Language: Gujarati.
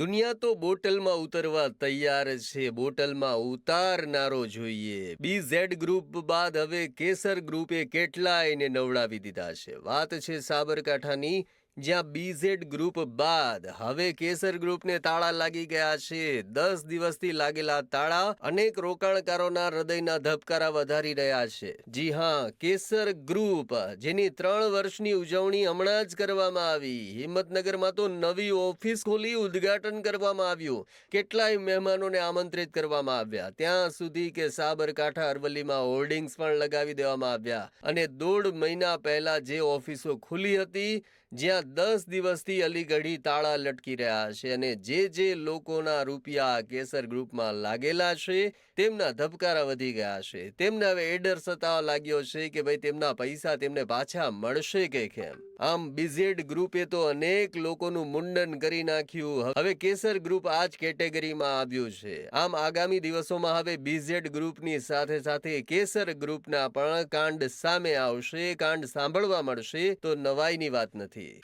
દુનિયા તો બોટલમાં ઉતરવા તૈયાર છે, બોટલમાં ઉતારનારો જોઈએ. BZ ગ્રુપ બાદ હવે કેસર ગ્રુપે કેટલાયને નવડાવી દીધા છે. વાત છે સાબરકાંઠાની, જ્યાં BZ ગ્રુપ બાદ હવે કેસર ગ્રુપને તાળા લાગી ગયા છે. 10 દિવસથી લાગેલા તાળા અનેક રોકાણકારોના હૃદયના ધબકારા વધારી રહ્યા છે. જી હા, કેસર ગ્રુપ જેની 3 વર્ષની ઉજવણી હમણાં જ કરવામાં આવી. હિંમતનગરમાં તો નવી ઓફિસ ખોલી ઉદ્ઘાટન કરવામાં આવ્યું. કેટલાય મહેમાનોને આમંત્રિત કરવામાં આવ્યા. ત્યાં સુધી કે સાબરકાંઠા અરવલ્લીમાં હોર્ડિંગ્સ પણ લગાવી દેવામાં આવ્યા. અને 1.5 મહિના પહેલા જે ઓફિસો ખુલી હતી, જ્યાં 10 દિવસથી અલીગઢી તાળા લટકી રહ્યા છે, અને જે લોકોના રૂપિયા કેસર ગ્રુપમાં લાગેલા છે તેમના ધબકારા વધી ગયા છે. તેમને હવે એડર સતાવા લાગ્યો છે કે ભાઈ તેમના પૈસા તેમને પાછા મળશે કે કેમ. આમ BZ ગ્રુપે તો અનેક લોકોનું મુંડન કરી નાખ્યું. હવે કેસર ગ્રુપ આ જ કેટેગરીમાં આવ્યું છે. આમ આગામી દિવસોમાં હવે BZ ગ્રુપની સાથે સાથે કેસર ગ્રુપના પણ કાંડ સામે આવશે, કાંડ સાંભળવા મળશે, તો નવાઈની વાત નથી.